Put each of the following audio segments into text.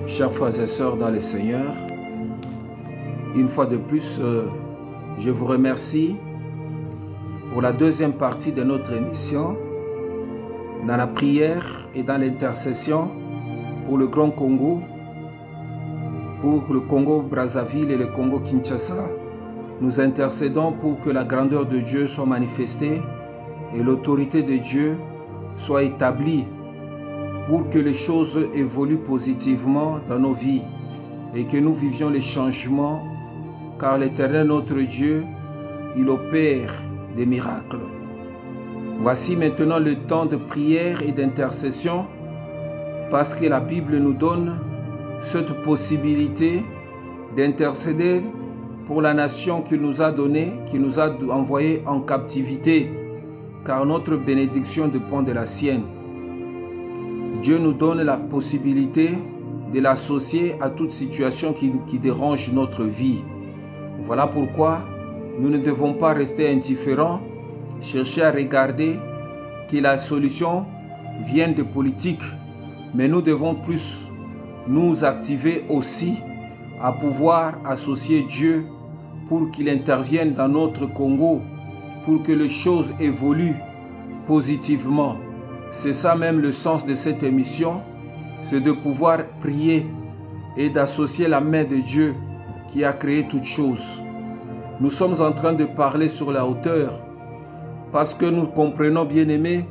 Chers frères et sœurs dans le Seigneur, une fois de plus, je vous remercie pour la deuxième partie de notre émission, dans la prière et dans l'intercession pour le Grand Congo, pour le Congo-Brazzaville et le Congo-Kinshasa. Nous intercédons pour que la grandeur de Dieu soit manifestée et l'autorité de Dieu soit établie, pour que les choses évoluent positivement dans nos vies et que nous vivions les changements, car l'Éternel notre Dieu, il opère des miracles. Voici maintenant le temps de prière et d'intercession, parce que la Bible nous donne cette possibilité d'intercéder pour la nation qu'il nous a donnée, qui nous a envoyés en captivité, car notre bénédiction dépend de la sienne. Dieu nous donne la possibilité de l'associer à toute situation qui dérange notre vie. Voilà pourquoi nous ne devons pas rester indifférents, chercher à regarder que la solution vienne de politique, mais nous devons plus nous activer aussi à pouvoir associer Dieu pour qu'il intervienne dans notre Congo, pour que les choses évoluent positivement. C'est ça même le sens de cette émission, c'est de pouvoir prier et d'associer la main de Dieu qui a créé toutes choses. Nous sommes en train de parler sur la hauteur parce que nous comprenons, bien-aimés,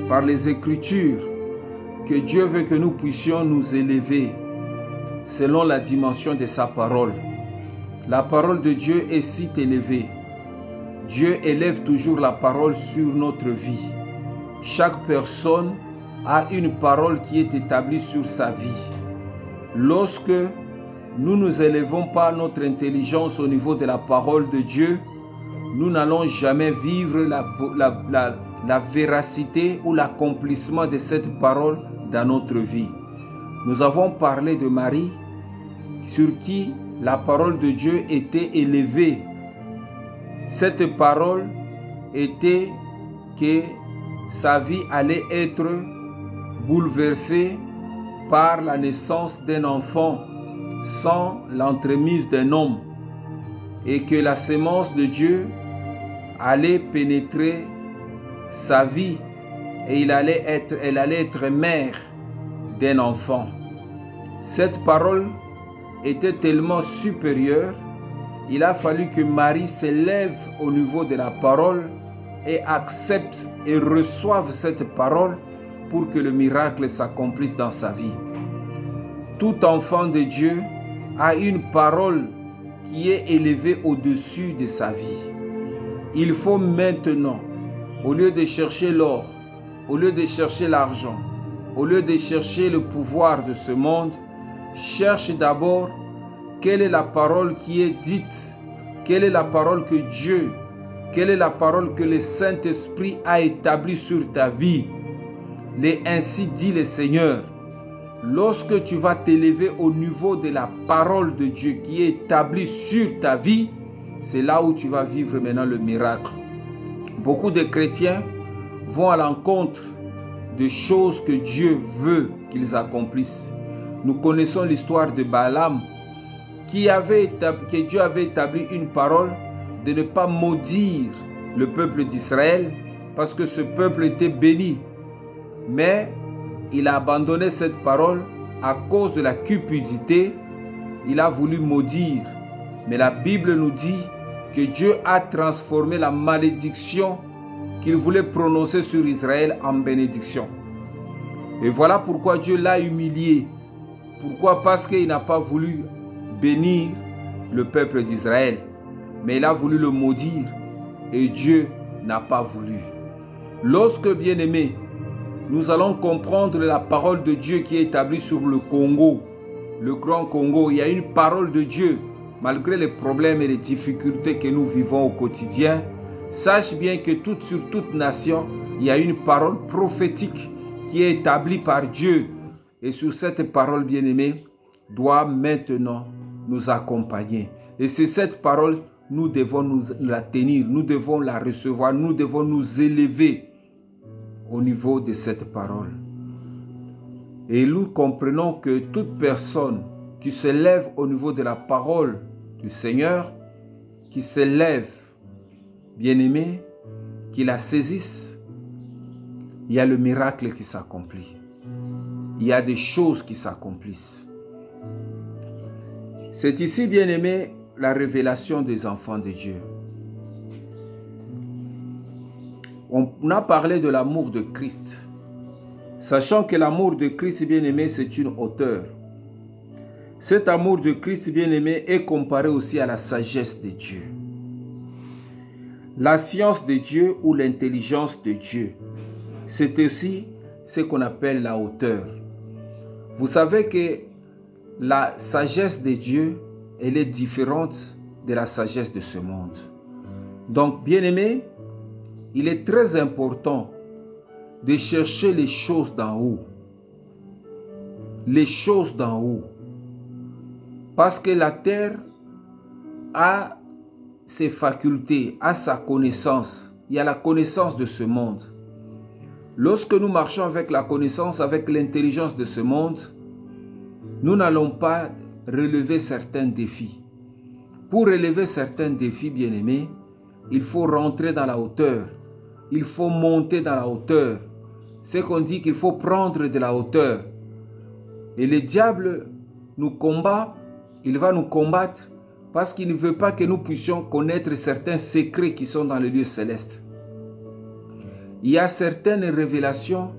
par les Écritures, que Dieu veut que nous puissions nous élever selon la dimension de sa parole. La parole de Dieu est si élevée. Dieu élève toujours la parole sur notre vie. Chaque personne a une parole qui est établie sur sa vie. Lorsque nous ne nous élevons pas notre intelligence au niveau de la parole de Dieu, nous n'allons jamais vivre la véracité ou l'accomplissement de cette parole dans notre vie. Nous avons parlé de Marie, sur qui la parole de Dieu était élevée. Cette parole était que sa vie allait être bouleversée par la naissance d'un enfant sans l'entremise d'un homme, et que la sémence de Dieu allait pénétrer sa vie et elle allait être mère d'un enfant. Cette parole était tellement supérieure, il a fallu que Marie s'élève au niveau de la parole et accepte et reçoive cette parole pour que le miracle s'accomplisse dans sa vie. Tout enfant de Dieu a une parole qui est élevée au-dessus de sa vie. Il faut maintenant, au lieu de chercher l'or, au lieu de chercher l'argent, au lieu de chercher le pouvoir de ce monde, cherche d'abord quelle est la parole qui est dite, quelle est la parole que Dieu, quelle est la parole que le Saint-Esprit a établie sur ta vie. Ainsi dit le Seigneur, lorsque tu vas t'élever au niveau de la parole de Dieu qui est établie sur ta vie, c'est là où tu vas vivre maintenant le miracle. Beaucoup de chrétiens vont à l'encontre de choses que Dieu veut qu'ils accomplissent. Nous connaissons l'histoire de Balaam, que Dieu avait établi une parole de ne pas maudire le peuple d'Israël parce que ce peuple était béni. Mais il a abandonné cette parole à cause de la cupidité. Il a voulu maudire. Mais la Bible nous dit que Dieu a transformé la malédiction qu'il voulait prononcer sur Israël en bénédiction. Et voilà pourquoi Dieu l'a humilié. Pourquoi? Parce qu'il n'a pas voulu bénir le peuple d'Israël, mais il a voulu le maudire et Dieu n'a pas voulu. Lorsque, bien-aimés, nous allons comprendre la parole de Dieu qui est établie sur le Congo, le Grand Congo, il y a une parole de Dieu, malgré les problèmes et les difficultés que nous vivons au quotidien. Sache bien que sur toute nation, il y a une parole prophétique qui est établie par Dieu. Et sur cette parole, bien-aimée, doit maintenant nous accompagner. Et c'est cette parole, nous devons nous la tenir, nous devons la recevoir, nous devons nous élever au niveau de cette parole. Et nous comprenons que toute personne qui se lève au niveau de la parole du Seigneur, qui se lève, bien-aimé, qui la saisisse, il y a le miracle qui s'accomplit. Il y a des choses qui s'accomplissent. C'est ici, bien-aimé, la révélation des enfants de Dieu. On a parlé de l'amour de Christ. Sachant que l'amour de Christ, bien-aimé, c'est une hauteur. Cet amour de Christ, bien-aimé, est comparé aussi à la sagesse de Dieu. La science de Dieu ou l'intelligence de Dieu, c'est aussi ce qu'on appelle la hauteur. Vous savez que la sagesse de Dieu, elle est différente de la sagesse de ce monde. Donc, bien-aimé, il est très important de chercher les choses d'en haut. Les choses d'en haut. Parce que la terre a ses facultés, a sa connaissance. Il y a la connaissance de ce monde. Lorsque nous marchons avec la connaissance, avec l'intelligence de ce monde, nous n'allons pas relever certains défis. Pour relever certains défis, bien-aimés, il faut rentrer dans la hauteur. Il faut monter dans la hauteur. C'est qu'on dit qu'il faut prendre de la hauteur. Et le diable nous combat, il va nous combattre parce qu'il ne veut pas que nous puissions connaître certains secrets qui sont dans les lieux célestes. Il y a certaines révélations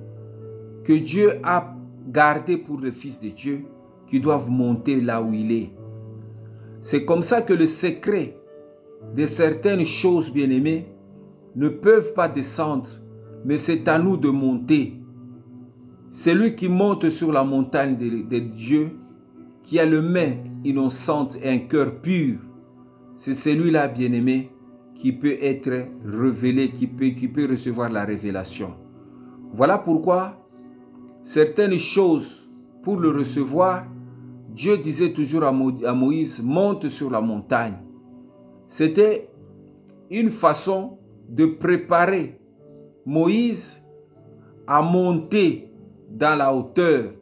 que Dieu a gardées pour le Fils de Dieu qui doivent monter là où il est. C'est comme ça que le secret de certaines choses, bien-aimées, ne peuvent pas descendre, mais c'est à nous de monter. Celui qui monte sur la montagne de Dieu, qui a le main innocente et un cœur pur, c'est celui-là, bien-aimé, qui peut être révélé, qui peut recevoir la révélation. Voilà pourquoi certaines choses, pour le recevoir, Dieu disait toujours à Moïse, monte sur la montagne. C'était une façon de préparer Moïse à monter dans la hauteur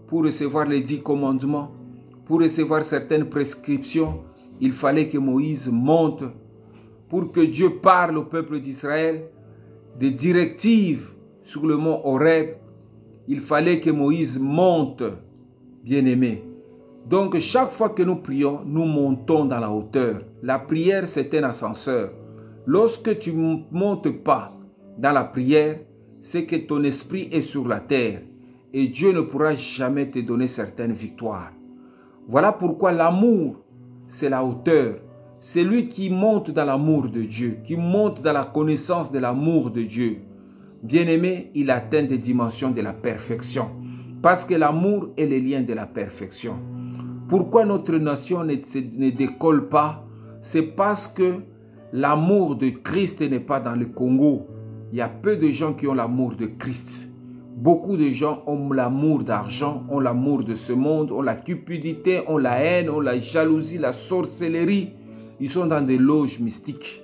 pour recevoir les 10 commandements, pour recevoir certaines prescriptions. Il fallait que Moïse monte pour que Dieu parle au peuple d'Israël des directives sur le mont Horeb. Il fallait que Moïse monte, bien-aimé. Donc, chaque fois que nous prions, nous montons dans la hauteur. La prière, c'est un ascenseur. Lorsque tu ne montes pas dans la prière, c'est que ton esprit est sur la terre. Et Dieu ne pourra jamais te donner certaines victoires. Voilà pourquoi l'amour, c'est la hauteur. C'est lui qui monte dans l'amour de Dieu, qui monte dans la connaissance de l'amour de Dieu. Bien-aimé, il atteint des dimensions de la perfection. Parce que l'amour est le lien de la perfection. Pourquoi notre nation ne décolle pas? C'est parce que l'amour de Christ n'est pas dans le Congo. Il y a peu de gens qui ont l'amour de Christ. Beaucoup de gens ont l'amour d'argent, ont l'amour de ce monde, ont la cupidité, ont la haine, ont la jalousie, la sorcellerie. Ils sont dans des loges mystiques.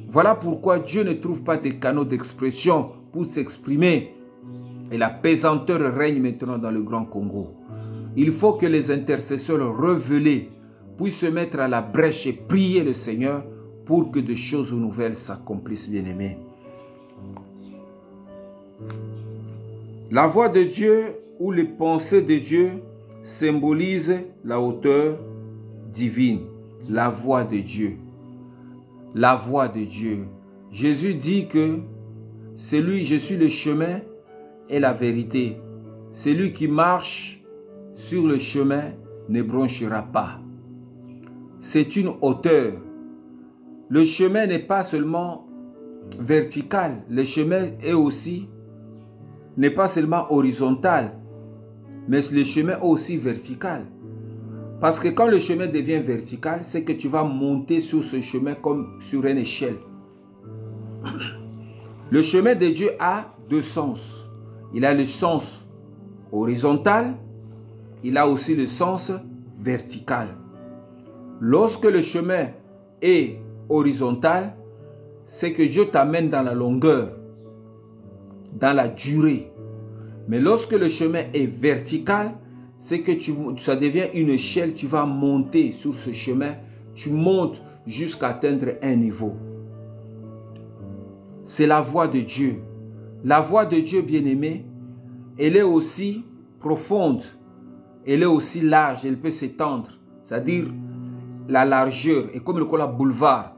Voilà pourquoi Dieu ne trouve pas de canaux d'expression pour s'exprimer. Et la pesanteur règne maintenant dans le Grand Congo. Il faut que les intercesseurs révélés puissent se mettre à la brèche et prier le Seigneur pour que des choses nouvelles s'accomplissent, bien-aimés. La voix de Dieu ou les pensées de Dieu symbolisent la hauteur divine. La voix de Dieu. La voix de Dieu. Jésus dit que c'est lui, je suis le chemin et la vérité. Celui qui marche sur le chemin ne bronchera pas. C'est une hauteur. Le chemin n'est pas seulement vertical. Le chemin est aussi, n'est pas seulement horizontal, mais le chemin est aussi vertical. Parce que quand le chemin devient vertical, c'est que tu vas monter sur ce chemin comme sur une échelle. Le chemin de Dieu a deux sens. Il a le sens horizontal, il a aussi le sens vertical. Lorsque le chemin est horizontal, c'est que Dieu t'amène dans la longueur, dans la durée. Mais lorsque le chemin est vertical, c'est que ça devient une échelle, tu vas monter sur ce chemin, tu montes jusqu'à atteindre un niveau. C'est la voie de Dieu. La voie de Dieu, bien-aimé, elle est aussi profonde, elle est aussi large, elle peut s'étendre. C'est-à-dire, la largeur est comme le boulevard.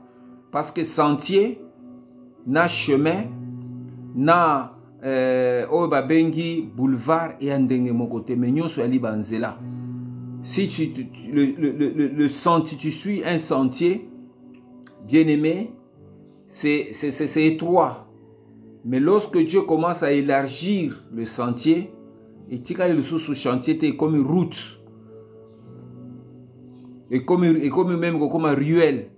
Parce que sentier, na chemin, na bengi boulevard et ndenge mon côté. Mais nous sommes banzela. Si le sentier, tu suis un sentier, bien-aimé, c'est étroit. Mais lorsque Dieu commence à élargir le sentier, et tu as le sous-chantier, c'est comme une route. Et comme un ruelle.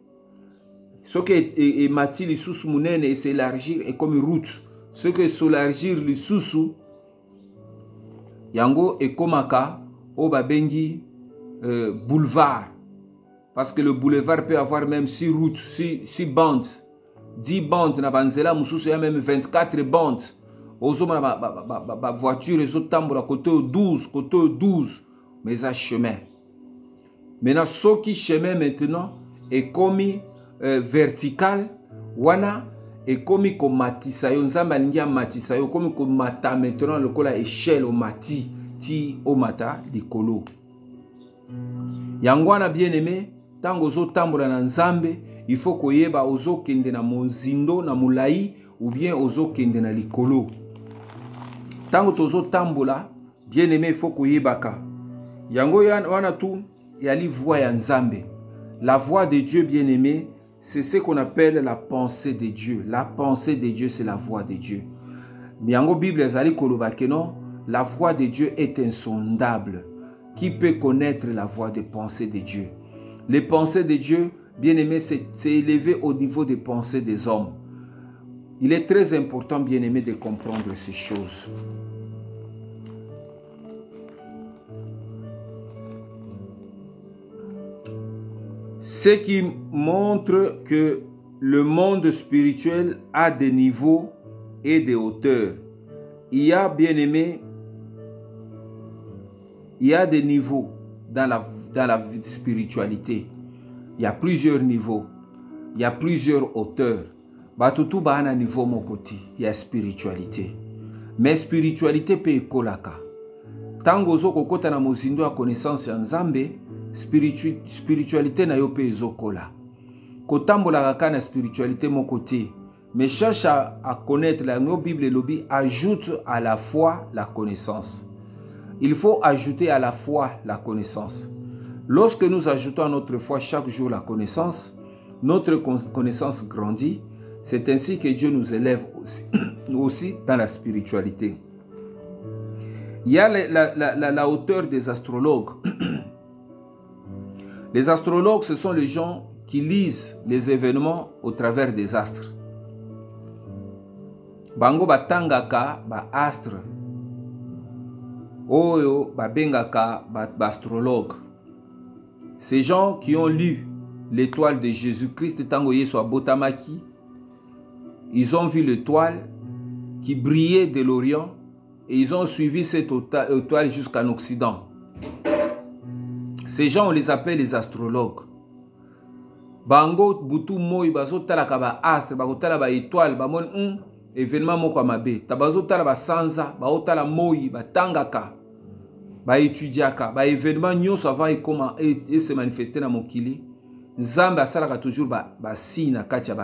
Ce qui est mati le sous-mounène et s'élargir est comme une route. Ce qui est s'élargir le sous yango est comme un bengi boulevard. Parce que le boulevard peut avoir même 6 routes, 6 bandes. 10 bandes na banzela mususu ya même 24 bandes. Ozoma na voiture les autres tambola côté 12 mais à chemin. Maintenant ce qui chemin maintenant est comme vertical wana est comme matisayo nzamba lingia matisayo comme mata maintenant le kola échelle au mati ti au mata likolo. Yangwana bien aimé tango zo tambola na nzambe il faut koyeba ozo kende na mozindo na mulai ou bien ozo kende na likolo. Tango tozo tambola bien aimé il faut koyebaka. Yango wana tu yali voix ya nzambe. La voix de Dieu bien aimé, c'est ce qu'on appelle la pensée de Dieu. La pensée de Dieu c'est la voix de Dieu. Yango Bible ezali koloba ke non, la voix de Dieu est insondable. Qui peut connaître la voix des pensées de Dieu? Les pensées de Dieu, bien aimé, c'est élevé au niveau des pensées des hommes. Il est très important, bien aimé, de comprendre ces choses. Ce qui montre que le monde spirituel a des niveaux et des hauteurs. Il y a, bien aimé, il y a des niveaux dans la spiritualité. Il y a plusieurs niveaux. Il y a plusieurs hauteurs. Batutu ba un niveau mon côté. Il y a spiritualité. Mais spiritualité peut ekolaka. Tango zo kokota na mozindo a connaissance ya nzambe, spiritualité na yo pe ezokola. Kotambola kaka na spiritualité mon côté. Mais cherche à connaître la Bible et lobby ajoute à la foi la connaissance. Il faut ajouter à la foi la connaissance. Lorsque nous ajoutons à notre foi chaque jour la connaissance, notre connaissance grandit. C'est ainsi que Dieu nous élève aussi dans la spiritualité. Il y a la hauteur des astrologues. Les astrologues, ce sont les gens qui lisent les événements au travers des astres. Bango batangaka ba astre. Oyo babengaka ba astrologue. Ces gens qui ont lu l'étoile de Jésus-Christ tango yesu abotamaki, ils ont vu l'étoile qui brillait de l'Orient et ils ont suivi cette étoile jusqu'en Occident. Ces gens, on les appelle les astrologues. Bango butu moi bazo talaka ba astre, bazo tala ba étoile, ba mon événement moko amabe. Tabazo tala ba sanza, ba otala moi, ba tangaka, ba étudiaka, ba événement nyonso avant et comment et se manifester na mokili. Nzambe asalaka toujours ba si na kati ya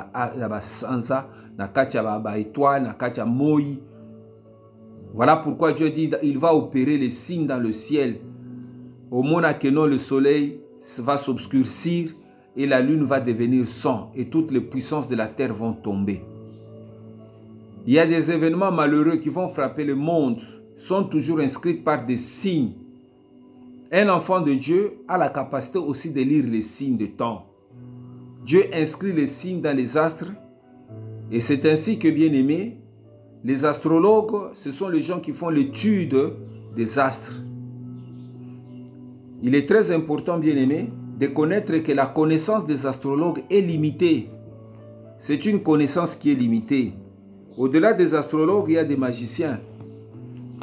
ba sanza, na kati ya ba étoile, na kati ya moi. Voilà pourquoi Dieu dit il va opérer les signes dans le ciel. Au moment que non, le soleil va s'obscurcir et la lune va devenir sang et toutes les puissances de la terre vont tomber. Il y a des événements malheureux qui vont frapper le monde, sont toujours inscrits par des signes. Un enfant de Dieu a la capacité aussi de lire les signes de temps. Dieu inscrit les signes dans les astres et c'est ainsi que, bien aimé, les astrologues, ce sont les gens qui font l'étude des astres. Il est très important, bien aimé, de connaître que la connaissance des astrologues est limitée. C'est une connaissance qui est limitée. Au-delà des astrologues, il y a des magiciens.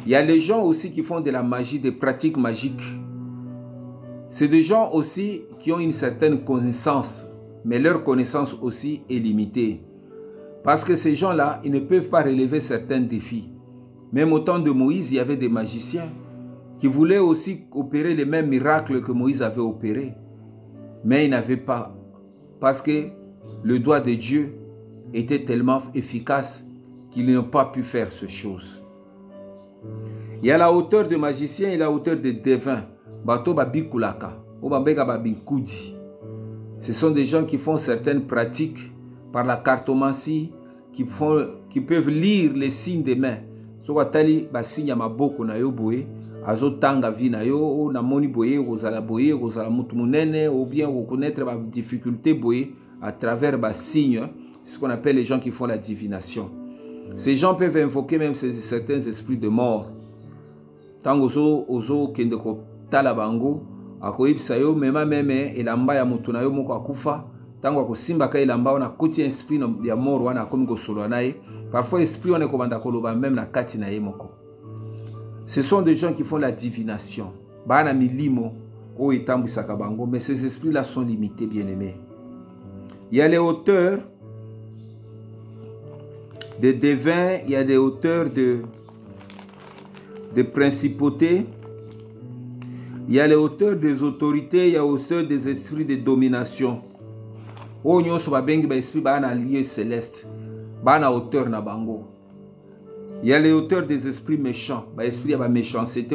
Il y a les gens aussi qui font de la magie, des pratiques magiques. C'est des gens aussi qui ont une certaine connaissance, mais leur connaissance aussi est limitée. Parce que ces gens-là, ils ne peuvent pas relever certains défis. Même au temps de Moïse, il y avait des magiciens qui voulaient aussi opérer les mêmes miracles que Moïse avait opérés. Mais ils n'avaient pas, parce que le doigt de Dieu était tellement efficace qu'ils n'ont pas pu faire ces choses. Il y a la hauteur de magicien et la hauteur de devin. Ce sont des gens qui font certaines pratiques par la cartomancie, qui peuvent lire les signes des mains. Azotanga vi na yo na moni boye kozala mutu munene ou bien reconnaître ba difficulté boye à travers ba signes, ce qu'on appelle les gens qui font la divination. Ces gens peuvent invoquer même certains esprits de mort. Tango ozo kende ko tala bango akoyibisa yo mema meme elamba ya mutu na yo moko akufa tango akosimba ka elamba ona koti esprit ya mort wana akomi kosolo na ye. Parfois esprit wana kobanda koloba même na kati na ye moko. Ce sont des gens qui font la divination. Bana milimo o etambu sakabango, mais ces esprits-là sont limités, bien-aimés. Il y a les auteurs de devins, il y a des auteurs de principautés, il y a les auteurs des autorités, il y a les auteurs des esprits de domination. O nyonso babengi ba esprit bana lieu céleste, bana auteur na bango. Il y a les auteurs des esprits méchants. Les esprits de méchanceté,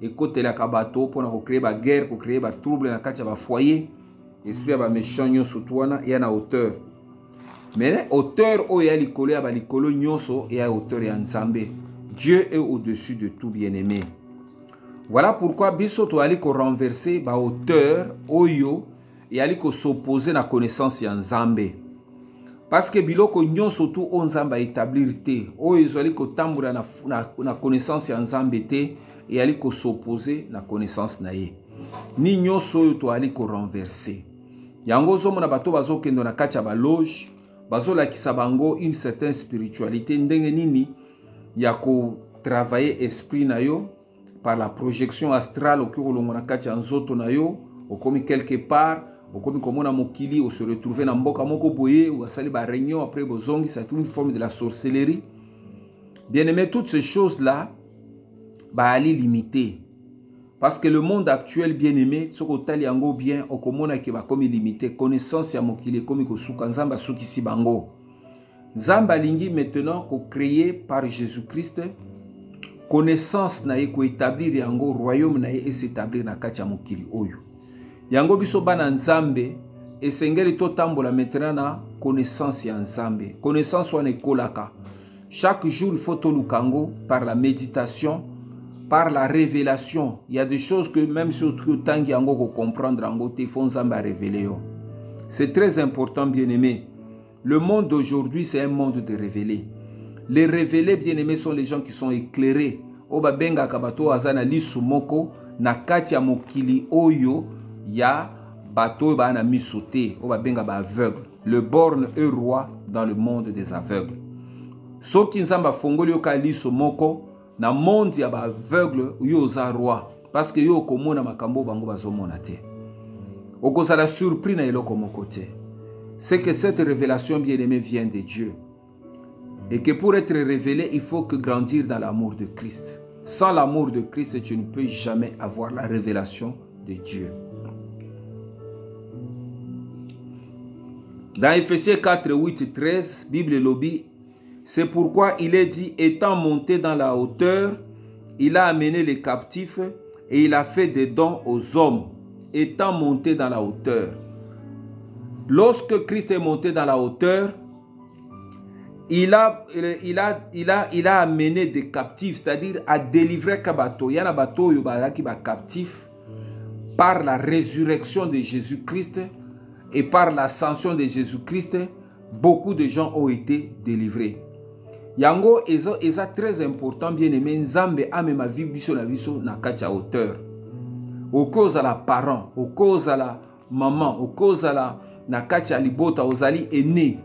et côté la kabato pour créer la guerre, pour créer des troubles dans le foyer. Les esprits de méchants, il y a un auteur. Mais auteur, il y a l'icolo, il y a auteur et Nzambe. Dieu est au-dessus de tout, bien-aimé. Voilà pourquoi biso to ali ko renverser ba auteur oyo et ali ko s'opposer na connaissance ya Nzambe. Parce que biloko nyon surtout on Nzamba établir te o ezali ko tambula na connaissance ya Nzambe te et ali ko s'opposer na connaissance na ye ni nyon so to ali ko renverser yango zo mona bato bazo kendo na kati ya ba loge bazo la kisabango une certaine spiritualité ndenge nini ya ko travailler esprit na yo par la projection astrale au kuro longo na kati ya nzoto na yo okomi quelque part. Comme on a mokili, on se retrouve dans mboka moko boye, ou à sali ba réunion après bozongi, c'est une forme de la sorcellerie. Bien aimé, toutes ces choses-là, bah ali limité. Parce que le monde actuel, bien aimé, ce qu'on tali yango bien, on komona ki ba comme limité, connaissance ya mokili comme ko suka nzamba suki si bango. Nzamba lingi maintenant ko créé par Jésus-Christ, connaissance na ye ko établir yango royaume na ye et s'établir na kati ya mokili oyo. Yango biso bana Nzambe esengeli to tambola maintenant na connaissance ya Nzambe. Connaissance wana ekolaka. Chaque jour il faut to lukango par la méditation, par la révélation. Il y a des choses que même si tu tangi yango ko comprendre yango te faut Nzambe révéler yo. C'est très important, bien-aimé. Le monde d'aujourd'hui c'est un monde de révélés. Les révélés, bien-aimés, sont les gens qui sont éclairés. Oba benga kabato azana lisu moko na kati ya mokili oyo ya bateau ba na misoté o ba benga ba aveugle. Le borgne est roi dans le monde des aveugles. Soki nzamba fongoli yo ka liso moko na monde ya ba aveugle yo za roi parce que yo komona makambo bango bazomona te. Okozala surpris na eloko moko te. C'est que cette révélation bien-aimée vient de Dieu. Et que pour être révélé, il faut que grandir dans l'amour de Christ. Sans l'amour de Christ, tu ne peux jamais avoir la révélation de Dieu. Dans Ephésiens 4, 8, 13, Bible lobby, c'est pourquoi il est dit, étant monté dans la hauteur, il a amené les captifs et il a fait des dons aux hommes, étant monté dans la hauteur. Lorsque Christ est monté dans la hauteur, il a amené des captifs, c'est-à-dire à délivrer Kabato. Il y a un bateau qui est captif par la résurrection de Jésus-Christ et par l'ascension de Jésus-Christ. Beaucoup de gens ont été délivrés. Yango est très important, bien aimé. Nzambe a même vie biso na biso na kacha hauteur. Au cause à la parent, au cause à la maman, au cause à la na kacha libota ozali aîné.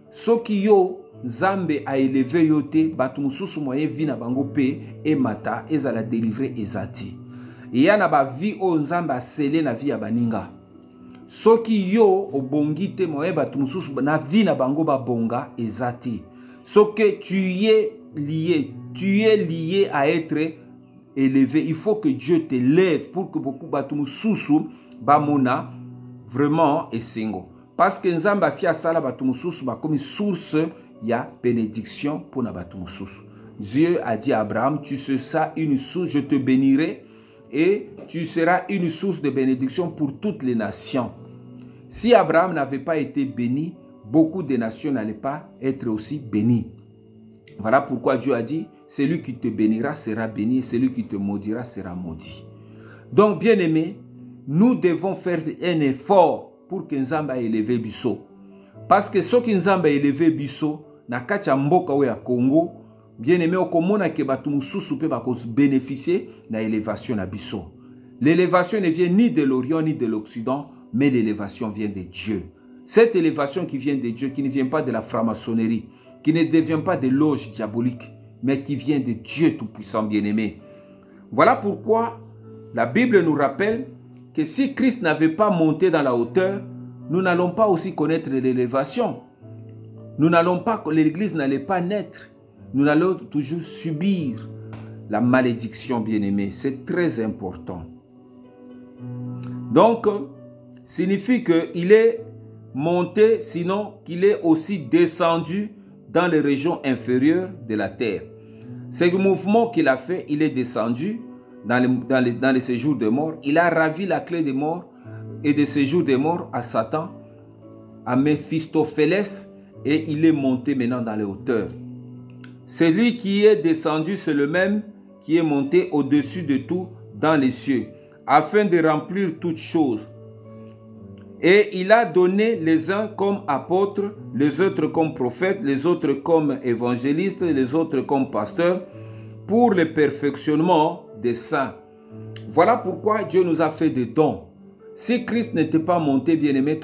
Soki yo Nzambe a élevé yote, bato mususu moyen vi na bango pe, et mata, ezala délivré ezati. Et ya na ba vie o Nzambe a scellé na vie ya baninga. Soki yo obongi te moyen bato mususu na vie na bango ba bonga ezati. Soki tu es lié à être élevé. Il faut que Dieu t'élève pour que beaucoup bato mususu ba mona vraiment esengo. Parce que Nzamba si asala bato mususu ba comme source ya bénédiction pour na bato mususu. Dieu a dit à Abraham, tu seras une source, je te bénirai et tu seras une source de bénédiction pour toutes les nations. Si Abraham n'avait pas été béni, beaucoup de nations n'allaient pas être aussi bénies. Voilà pourquoi Dieu a dit, celui qui te bénira sera béni et celui qui te maudira sera maudit. Donc, bien aimé, nous devons faire un effort pour que Nzamba élève biso. Parce que ce que Nzamba élevé biso, na kacha mboka ou ya Congo, bien aimé, okomona ke batu mususu pe bako bénéficier na élévation na biso. L'élévation ne vient ni de l'Orient ni de l'Occident, mais l'élévation vient de Dieu. Cette élévation qui vient de Dieu, qui ne vient pas de la franc-maçonnerie, qui ne devient pas des loges diaboliques, mais qui vient de Dieu Tout-Puissant bien-aimé. Voilà pourquoi la Bible nous rappelle que si Christ n'avait pas monté dans la hauteur, nous n'allons pas aussi connaître l'élévation. Nous n'allons pas, l'Église n'allait pas naître. Nous allons toujours subir la malédiction bien-aimée. C'est très important. Donc, signifie qu'il est monté, sinon qu'il est aussi descendu dans les régions inférieures de la terre. C'est le mouvement qu'il a fait, il est descendu dans les séjours de mort. Il a ravi la clé des morts et des séjours de mort à Satan, à Méphistophélès, et il est monté maintenant dans les hauteurs. Celui qui est descendu, c'est le même qui est monté au-dessus de tout dans les cieux, afin de remplir toutes choses. Et il a donné les uns comme apôtres, les autres comme prophètes, les autres comme évangélistes, les autres comme pasteurs, pour le perfectionnement des saints. Voilà pourquoi Dieu nous a fait des dons. Si Christ n'était pas monté, bien-aimé,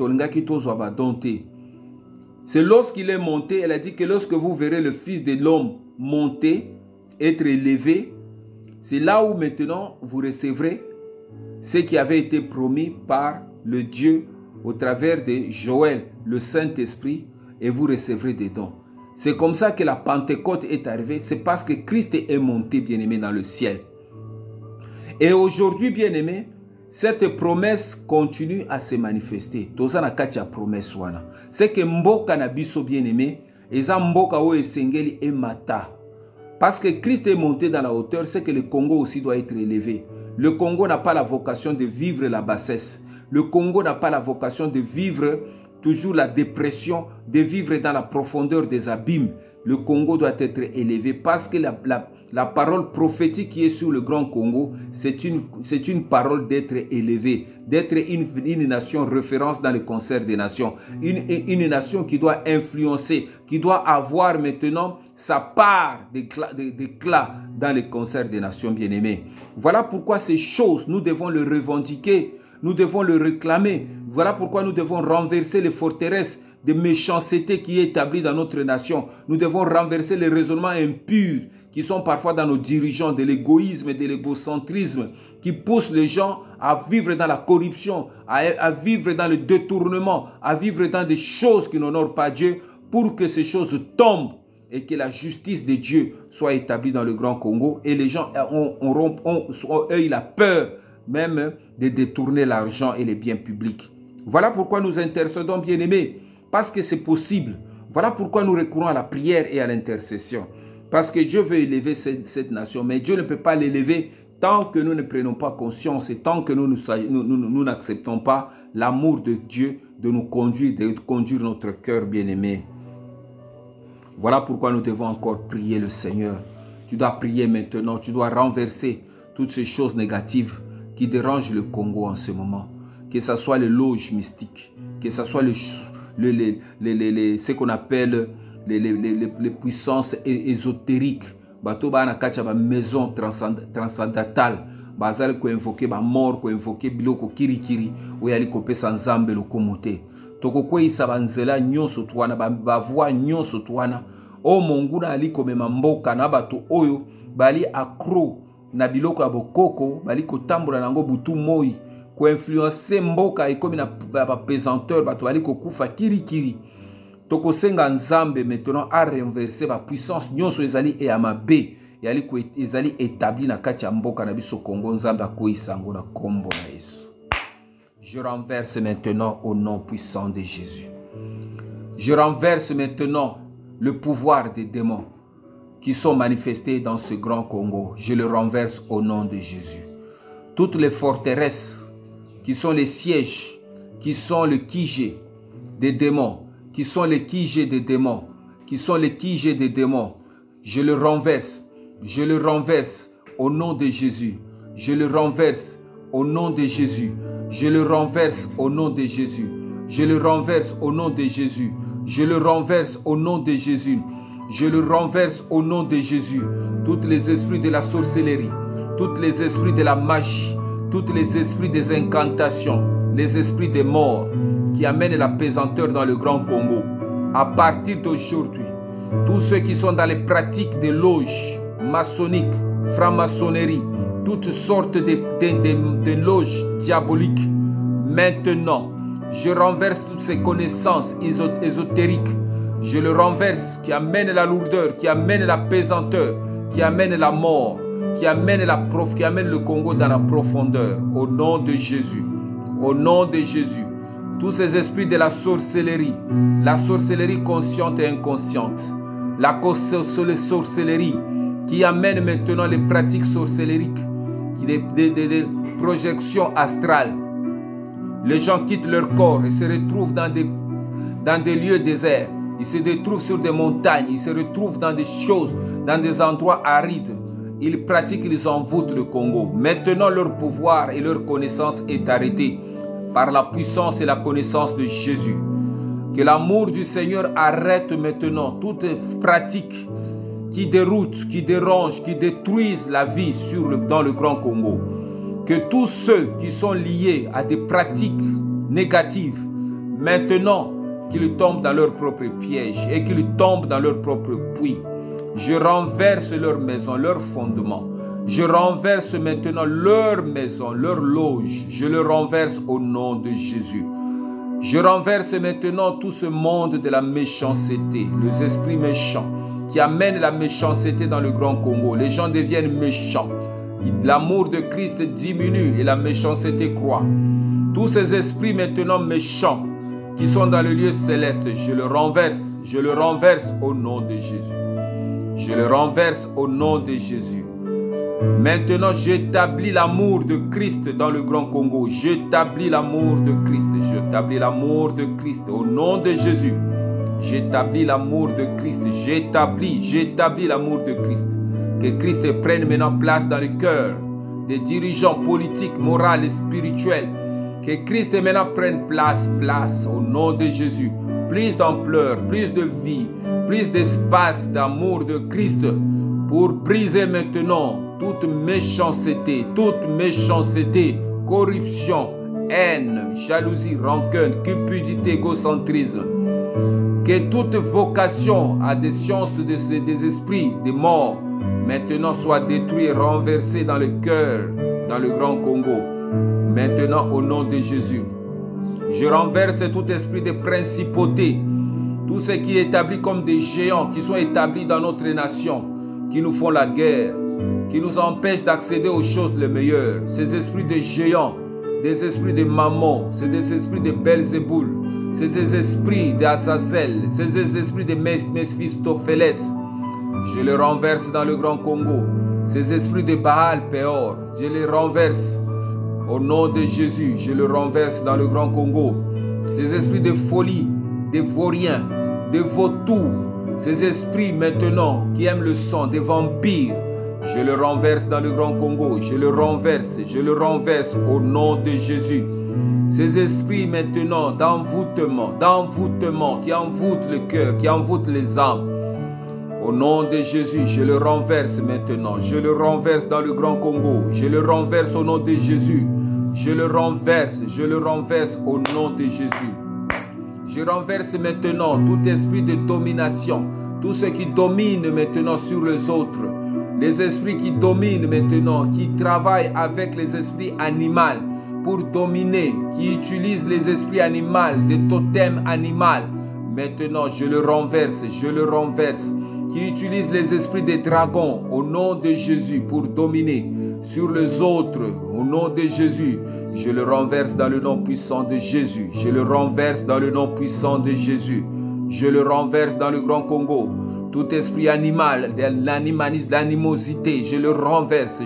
c'est lorsqu'il est monté, elle a dit que lorsque vous verrez le Fils de l'homme monter, être élevé, c'est là où maintenant vous recevrez ce qui avait été promis par le Dieu au travers de Joël, le Saint-Esprit, et vous recevrez des dons. C'est comme ça que la Pentecôte est arrivée. C'est parce que Christ est monté, bien-aimé, dans le ciel. Et aujourd'hui, bien-aimé, cette promesse continue à se manifester. C'est que mboka na biso, bien-aimé, eza mboka o esengeli et mata. Parce que Christ est monté dans la hauteur, c'est que le Congo aussi doit être élevé. Le Congo n'a pas la vocation de vivre la bassesse. Le Congo n'a pas la vocation de vivre toujours la dépression, de vivre dans la profondeur des abîmes. Le Congo doit être élevé parce que la parole prophétique qui est sur le Grand Congo, c'est une parole d'être élevé, d'être une nation référence dans le concert des nations. Une nation qui doit influencer, qui doit avoir maintenant sa part d'éclat dans le concert des nations bien-aimées. Voilà pourquoi ces choses, nous devons le revendiquer. Nous devons le réclamer. Voilà pourquoi nous devons renverser les forteresses de méchanceté qui est établie dans notre nation. Nous devons renverser les raisonnements impurs qui sont parfois dans nos dirigeants, de l'égoïsme et de l'égocentrisme, qui poussent les gens à vivre dans la corruption, à vivre dans le détournement, à vivre dans des choses qui n'honorent pas Dieu, pour que ces choses tombent et que la justice de Dieu soit établie dans le Grand Congo. Et les gens ont eu la peur même de détourner l'argent et les biens publics. Voilà pourquoi nous intercédons, bien-aimés, parce que c'est possible. Voilà pourquoi nous recourons à la prière et à l'intercession. Parce que Dieu veut élever cette nation, mais Dieu ne peut pas l'élever tant que nous ne prenons pas conscience et tant que nous n'acceptons pas l'amour de Dieu de nous conduire, de conduire notre cœur bien-aimé. Voilà pourquoi nous devons encore prier le Seigneur. Tu dois prier maintenant, tu dois renverser toutes ces choses négatives qui dérange le Congo en ce moment. Que ce soit les loges mystiques, que ce soit ce qu'on appelle les puissances ésotériques. Bato ba na kacha ba maison transcendantale. Bazal ko invoquer ba mort, ko invoquer biloko kirikiri, o yali ko pesa nzambe lokomote. Toko ko isa banzela nyonso twana ba voix nyonso twana o monguna ali komema mboka na bato oyo bali accro na biloko ya bokoko bali kotambola nango butu moi ko influencer mboka ekomi na ba pesanteur bato bali kokufa kirikiri. Toko senga nzambe maintenant a renverser ba puissance nyonso ezali e ya mabe yali ko ezali établi na kati ya mboka na biso Congo. Nzambe akoyisa ngo na kombo na Yesu. Je renverse maintenant au nom puissant de Jésus. Je renverse maintenant le pouvoir des démons qui sont manifestés dans ce grand Congo. Je le renverse au nom de Jésus. Toutes les forteresses qui sont les sièges, qui sont le QG des démons, qui sont les QG des démons, qui sont les QG des démons, je le renverse au nom de Jésus. Je le renverse au nom de Jésus. Je le renverse au nom de Jésus. Je le renverse au nom de Jésus. Je le renverse au nom de Jésus. Je le renverse au nom de Jésus. Tous les esprits de la sorcellerie, tous les esprits de la magie, tous les esprits des incantations, les esprits des morts qui amènent la pesanteur dans le Grand Congo. À partir d'aujourd'hui, tous ceux qui sont dans les pratiques des loges maçonniques, franc-maçonnerie, toutes sortes de loges diaboliques, maintenant, je renverse toutes ces connaissances ésotériques. Je le renverse, qui amène la lourdeur, qui amène la pesanteur, qui amène la mort, qui amène le Congo dans la profondeur. Au nom de Jésus. Au nom de Jésus. Tous ces esprits de la sorcellerie consciente et inconsciente, la sorcellerie qui amène maintenant les pratiques sorcellériques, des projections astrales. Les gens quittent leur corps et se retrouvent dans des lieux déserts. Ils se retrouvent sur des montagnes, ils se retrouvent dans des choses, dans des endroits arides. Ils pratiquent, ils envoûtent le Congo. Maintenant, leur pouvoir et leur connaissance est arrêté par la puissance et la connaissance de Jésus. Que l'amour du Seigneur arrête maintenant toute pratique qui déroute, qui dérange, qui détruisent la vie dans le Grand Congo. Que tous ceux qui sont liés à des pratiques négatives, maintenant, qu'ils tombent dans leur propre piège et qu'ils tombent dans leur propre puits. Je renverse leur maison, leur fondement. Je renverse maintenant leur maison, leur loge. Je le renverse au nom de Jésus. Je renverse maintenant tout ce monde de la méchanceté, les esprits méchants qui amènent la méchanceté dans le Grand Congo. Les gens deviennent méchants. L'amour de Christ diminue et la méchanceté croît. Tous ces esprits maintenant méchants qui sont dans le lieu céleste, je le renverse au nom de Jésus. Je le renverse au nom de Jésus. Maintenant, j'établis l'amour de Christ dans le Grand Congo. J'établis l'amour de Christ. J'établis l'amour de Christ au nom de Jésus. J'établis l'amour de Christ. J'établis l'amour de Christ. Que Christ prenne maintenant place dans le cœur des dirigeants politiques, moraux et spirituels. Que Christ maintenant prenne place au nom de Jésus. Plus d'ampleur, plus de vie, plus d'espace d'amour de Christ pour briser maintenant toute méchanceté, corruption, haine, jalousie, rancune, cupidité, égocentrisme. Que toute vocation à des sciences des esprits, des morts, maintenant soit détruite et renversée dans le cœur, dans le Grand Congo. Maintenant, au nom de Jésus, je renverse tout esprit de principauté, tout ce qui est établi comme des géants qui sont établis dans notre nation, qui nous font la guerre, qui nous empêchent d'accéder aux choses les meilleures. Ces esprits de géants, des esprits de Mammon, c'est des esprits de Belzéboul, c'est des esprits d'Azazel, c'est des esprits de Méphistophélès. Je les renverse dans le Grand Congo. Ces esprits de Baal Péor, je les renverse. Au nom de Jésus, je le renverse dans le Grand Congo. Ces esprits de folie, des vauriens, des vautours, ces esprits maintenant qui aiment le sang, des vampires, je le renverse dans le Grand Congo. Je le renverse au nom de Jésus. Ces esprits maintenant d'envoûtement qui envoûtent le cœur, qui envoûtent les âmes. Au nom de Jésus, je le renverse maintenant. Je le renverse dans le Grand Congo. Je le renverse au nom de Jésus. Je le renverse au nom de Jésus. Je renverse maintenant tout esprit de domination, tout ce qui domine maintenant sur les autres, les esprits qui dominent maintenant, qui travaillent avec les esprits animaux pour dominer, qui utilisent les esprits animaux, des totems animaux, maintenant je le renverse, qui utilisent les esprits des dragons au nom de Jésus pour dominer sur les autres, au nom de Jésus, je le renverse dans le nom puissant de Jésus, je le renverse dans le nom puissant de Jésus, je le renverse dans le Grand Congo. Tout esprit animal, de l'animosité, je le renverse,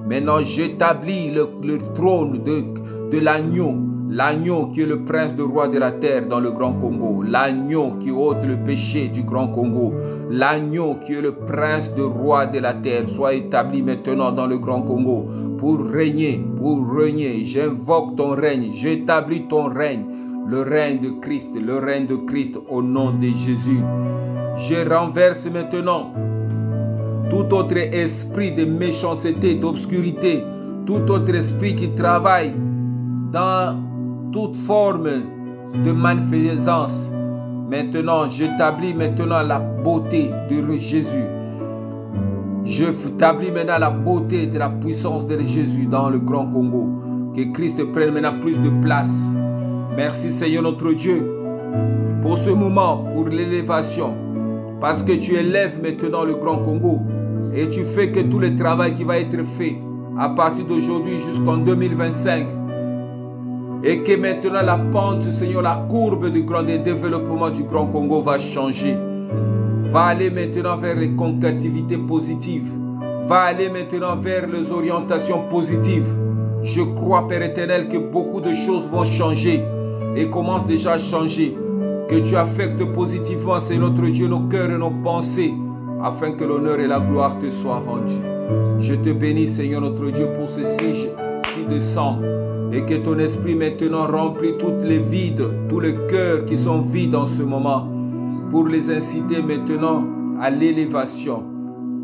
Maintenant, j'établis le trône de l'agneau, l'agneau qui est le prince de roi de la terre dans le Grand Congo, l'agneau qui ôte le péché du Grand Congo, l'agneau qui est le prince de roi de la terre, soit établi maintenant dans le Grand Congo pour régner, J'invoque ton règne, j'établis ton règne, le règne de Christ au nom de Jésus. Je renverse maintenant tout autre esprit de méchanceté, d'obscurité, tout autre esprit qui travaille dans toute forme de malfaisance. Maintenant, j'établis maintenant la beauté de Jésus. Je établis maintenant la beauté de la puissance de Jésus dans le Grand Congo. Que Christ prenne maintenant plus de place. Merci Seigneur notre Dieu pour ce moment, pour l'élévation. Parce que tu élèves maintenant le Grand Congo et tu fais que tout le travail qui va être fait à partir d'aujourd'hui jusqu'en 2025 et que maintenant la pente, Seigneur, la courbe du grand développement du Grand Congo va changer. Va aller maintenant vers les concativités positives. Va aller maintenant vers les orientations positives. Je crois, Père éternel, que beaucoup de choses vont changer et commencent déjà à changer. Que tu affectes positivement, Seigneur notre Dieu, nos cœurs et nos pensées, afin que l'honneur et la gloire te soient rendus. Je te bénis, Seigneur notre Dieu, pour ce 6 décembre, et que ton esprit maintenant remplit toutes les vides, tous les cœurs qui sont vides en ce moment, pour les inciter maintenant à l'élévation.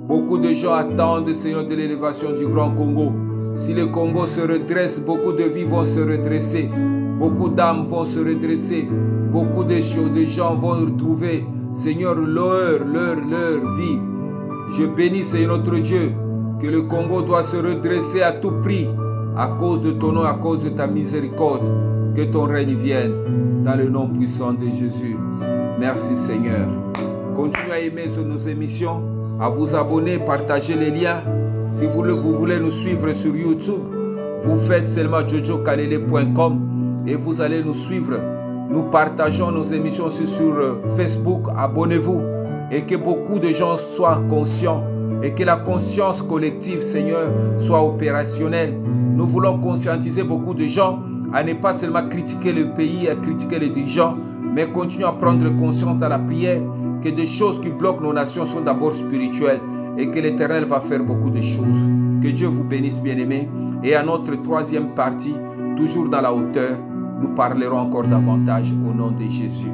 Beaucoup de gens attendent, Seigneur, de l'élévation du Grand Congo. Si le Congo se redresse, beaucoup de vies vont se redresser, beaucoup d'âmes vont se redresser, beaucoup de gens vont retrouver, Seigneur, leur vie. Je bénis, Seigneur notre Dieu, que le Congo doit se redresser à tout prix, à cause de ton nom, à cause de ta miséricorde. Que ton règne vienne dans le nom puissant de Jésus. Merci Seigneur. Continuez à aimer nos émissions, à vous abonner, partager les liens. Si vous voulez nous suivre sur YouTube, vous faites seulement jojokalele.com et vous allez nous suivre. Nous partageons nos émissions aussi sur Facebook. Abonnez-vous et que beaucoup de gens soient conscients et que la conscience collective, Seigneur, soit opérationnelle. Nous voulons conscientiser beaucoup de gens à ne pas seulement critiquer le pays, à critiquer les dirigeants, mais continuer à prendre conscience dans la prière que des choses qui bloquent nos nations sont d'abord spirituelles et que l'Éternel va faire beaucoup de choses. Que Dieu vous bénisse, bien-aimés. Et à notre troisième partie, toujours dans la hauteur, nous parlerons encore davantage au nom de Jésus.